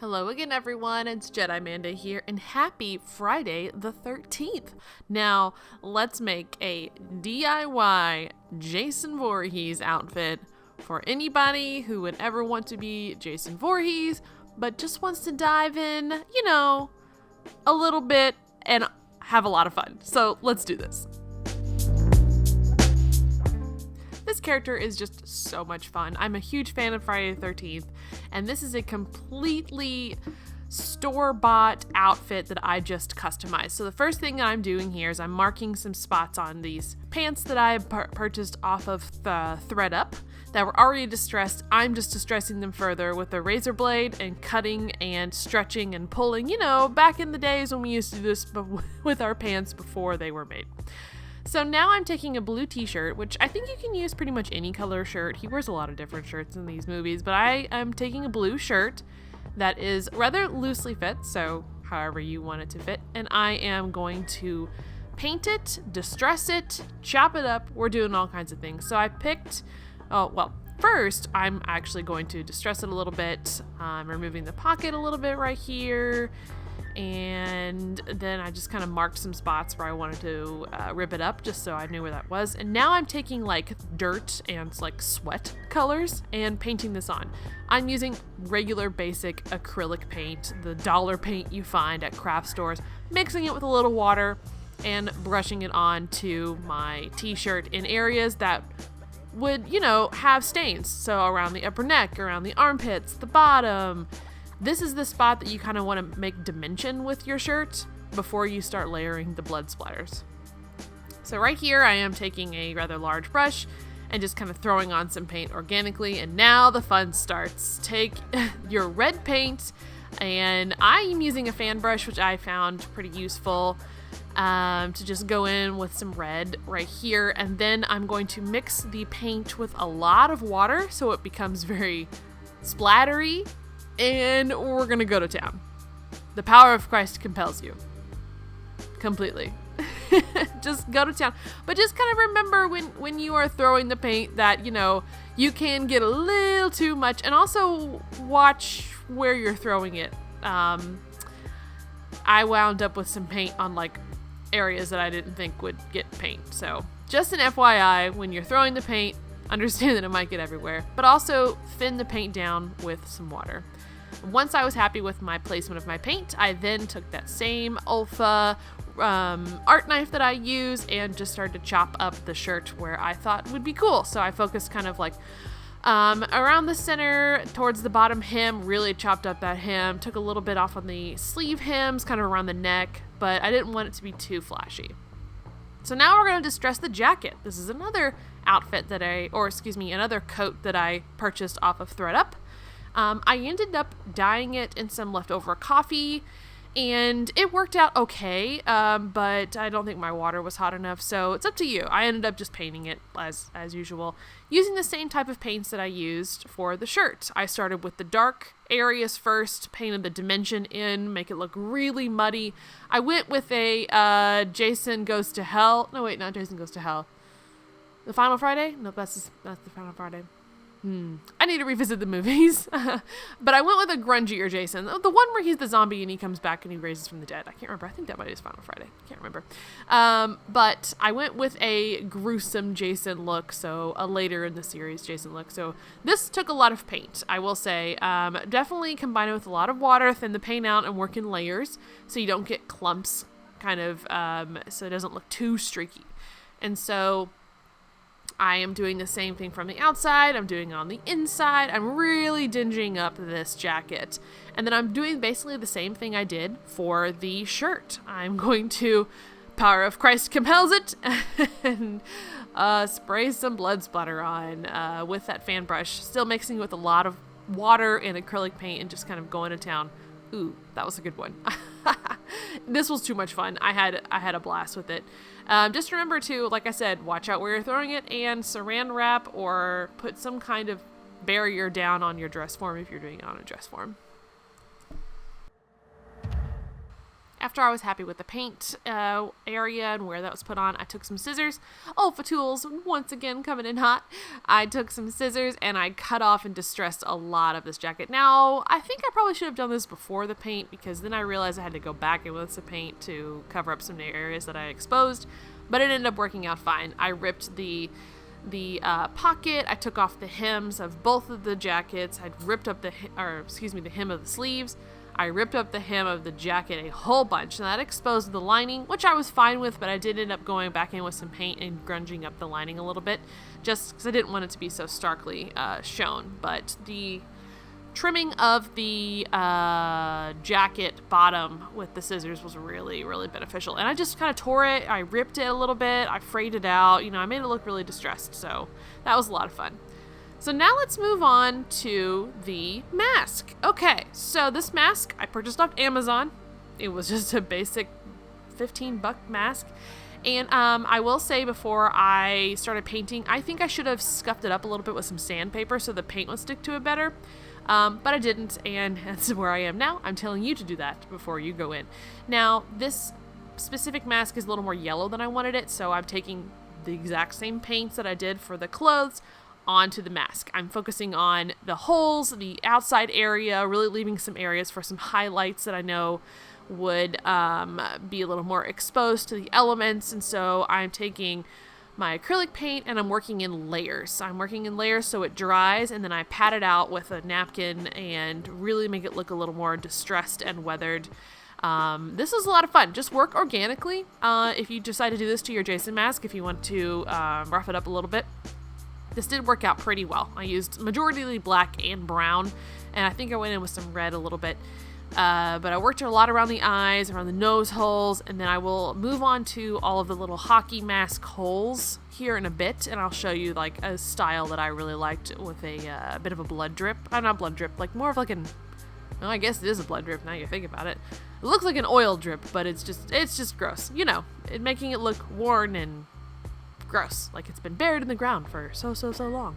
Hello again, everyone. It's Jedimanda here, and happy Friday the 13th. Now, let's make a DIY Jason Voorhees outfit for anybody who would ever want to be Jason Voorhees, but just wants to dive in, a little bit and have a lot of fun. So let's do this. This character is just so much fun. I'm a huge fan of Friday the 13th, and this is a completely store-bought outfit that I just customized. So the first thing that I'm doing here is I'm marking some spots on these pants that I purchased off of the ThredUp that were already distressed. I'm just distressing them further with a razor blade and cutting and stretching and pulling, back in the days when we used to do this with our pants before they were made. So now I'm taking a blue t-shirt, which I think you can use pretty much any color shirt. He wears a lot of different shirts in these movies, but I am taking a blue shirt that is rather loosely fit, so however you want it to fit, and I am going to paint it, distress it, chop it up. We're doing all kinds of things. So I picked, first I'm actually going to distress it a little bit. I'm removing the pocket a little bit right here. And then I just kind of marked some spots where I wanted to rip it up just so I knew where that was. And now I'm taking like dirt and like sweat colors and painting this on. I'm using regular basic acrylic paint, the dollar paint you find at craft stores, mixing it with a little water and brushing it onto my t-shirt in areas that would, have stains. So around the upper neck, around the armpits, the bottom. This is the spot that you kind of want to make dimension with your shirt before you start layering the blood splatters. So right here I am taking a rather large brush and just kind of throwing on some paint organically, and now the fun starts. Take your red paint, and I am using a fan brush, which I found pretty useful, to just go in with some red right here, and then I'm going to mix the paint with a lot of water so it becomes very splattery. And we're gonna go to town. The power of Christ compels you. Completely. Just go to town. But just kind of remember when you are throwing the paint that, you can get a little too much. And also watch where you're throwing it. I wound up with some paint on areas that I didn't think would get paint. So just an FYI, when you're throwing the paint, understand that it might get everywhere. But also thin the paint down with some water. Once I was happy with my placement of my paint, I then took that same Olfa art knife that I use and just started to chop up the shirt where I thought would be cool. So I focused kind of around the center towards the bottom hem, really chopped up that hem, took a little bit off on the sleeve hems, kind of around the neck, but I didn't want it to be too flashy. So now we're going to distress the jacket. This is another outfit another coat that I purchased off of ThredUp. I ended up dyeing it in some leftover coffee, and it worked out okay, but I don't think my water was hot enough, so it's up to you. I ended up just painting it as usual, using the same type of paints that I used for the shirt. I started with the dark areas first, painted the dimension in, make it look really muddy. I went with a Jason Goes to Hell. No, wait, not Jason Goes to Hell. The Final Friday? No, that's the Final Friday. I need to revisit the movies. But I went with a grungier Jason. The one where he's the zombie and he comes back and he raises from the dead. I can't remember. I think that might be his Final Friday. I can't remember. But I went with a gruesome Jason look. So a later in the series Jason look. So this took a lot of paint, I will say. Definitely combine it with a lot of water, thin the paint out, and work in layers so you don't get clumps kind of, so it doesn't look too streaky. And so I am doing the same thing from the outside. I'm doing it on the inside. I'm really dinging up this jacket. And then I'm doing basically the same thing I did for the shirt. I'm going to, power of Christ compels it, and spray some blood splatter on with that fan brush. Still mixing with a lot of water and acrylic paint and just kind of going to town. Ooh, that was a good one. This was too much fun. I had a blast with it. Just remember to, like I said, watch out where you're throwing it, and saran wrap or put some kind of barrier down on your dress form if you're doing it on a dress form. After I was happy with the paint area and where that was put on, I took some scissors. Oh, for tools, once again coming in hot. I took some scissors and I cut off and distressed a lot of this jacket. Now, I think I probably should have done this before the paint, because then I realized I had to go back in with some paint to cover up some areas that I exposed, but it ended up working out fine. I ripped the pocket. I took off the hems of both of the jackets. I ripped up the hem of the sleeves. I ripped up the hem of the jacket a whole bunch, and that exposed the lining, which I was fine with, but I did end up going back in with some paint and grunging up the lining a little bit, just because I didn't want it to be so starkly shown. But the trimming of the jacket bottom with the scissors was really, really beneficial. And I just kind of tore it. I ripped it a little bit. I frayed it out. I made it look really distressed. So that was a lot of fun. So now let's move on to the mask. Okay, so this mask I purchased off Amazon. It was just a basic $15 mask. And I will say, before I started painting, I think I should have scuffed it up a little bit with some sandpaper so the paint would stick to it better. But I didn't, and that's where I am now. I'm telling you to do that before you go in. Now, this specific mask is a little more yellow than I wanted it, so I'm taking the exact same paints that I did for the clothes onto the mask. I'm focusing on the holes, the outside area, really leaving some areas for some highlights that I know would be a little more exposed to the elements. And so I'm taking my acrylic paint and I'm working in layers. I'm working in layers so it dries, and then I pat it out with a napkin and really make it look a little more distressed and weathered. This was a lot of fun. Just work organically. If you decide to do this to your Jason mask, if you want to rough it up a little bit, this did work out pretty well. I used majority black and brown, and I think I went in with some red a little bit. But I worked a lot around the eyes, around the nose holes, and then I will move on to all of the little hockey mask holes here in a bit, and I'll show you like a style that I really liked with a bit of a blood drip. Not blood drip, like more of like well, I guess it is a blood drip now you think about it. It looks like an oil drip, but it's just gross. Making it look worn and gross, like it's been buried in the ground for so long.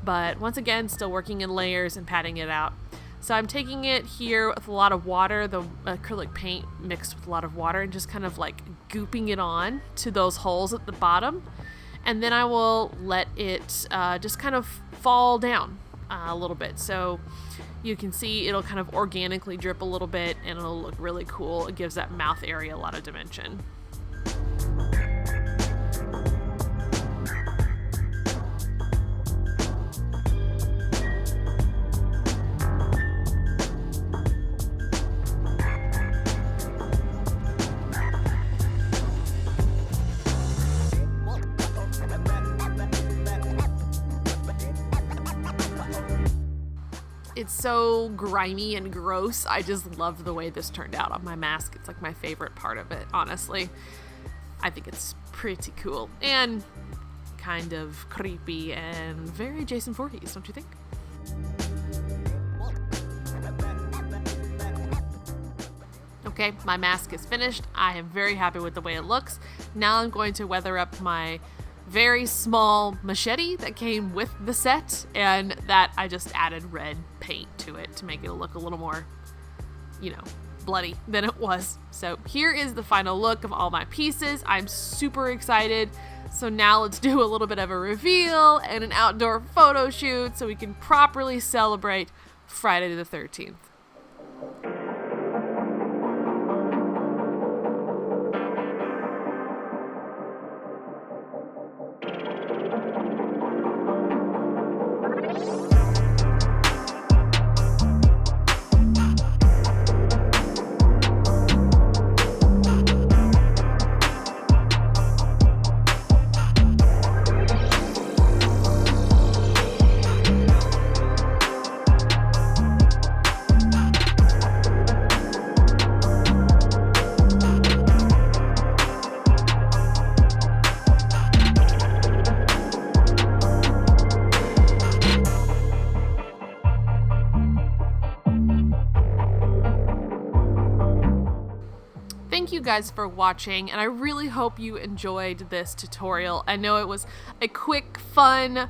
But once again, still working in layers and patting it out. So I'm taking it here with a lot of water, the acrylic paint mixed with a lot of water, and just kind of like gooping it on to those holes at the bottom. And then I will let it just kind of fall down a little bit. So you can see it'll kind of organically drip a little bit, and it'll look really cool. It gives that mouth area a lot of dimension. It's so grimy and gross. I just love the way this turned out on my mask. It's like my favorite part of it, honestly. I think it's pretty cool and kind of creepy and very Jason Voorhees, don't you think? Okay, my mask is finished. I am very happy with the way it looks. Now I'm going to weather up my very small machete that came with the set, and that I just added red paint to it to make it look a little more, bloody than it was. So here is the final look of all my pieces. I'm super excited. So now let's do a little bit of a reveal and an outdoor photo shoot so we can properly celebrate Friday the 13th. Thank you guys for watching, and I really hope you enjoyed this tutorial. I know it was a quick, fun,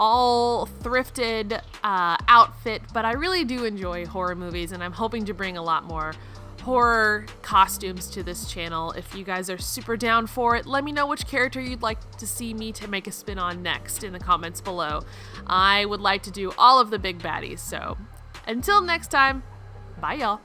all thrifted outfit, but I really do enjoy horror movies, and I'm hoping to bring a lot more horror costumes to this channel. If you guys are super down for it, let me know which character you'd like to see me to make a spin on next in the comments below. I would like to do all of the big baddies, so until next time, bye y'all.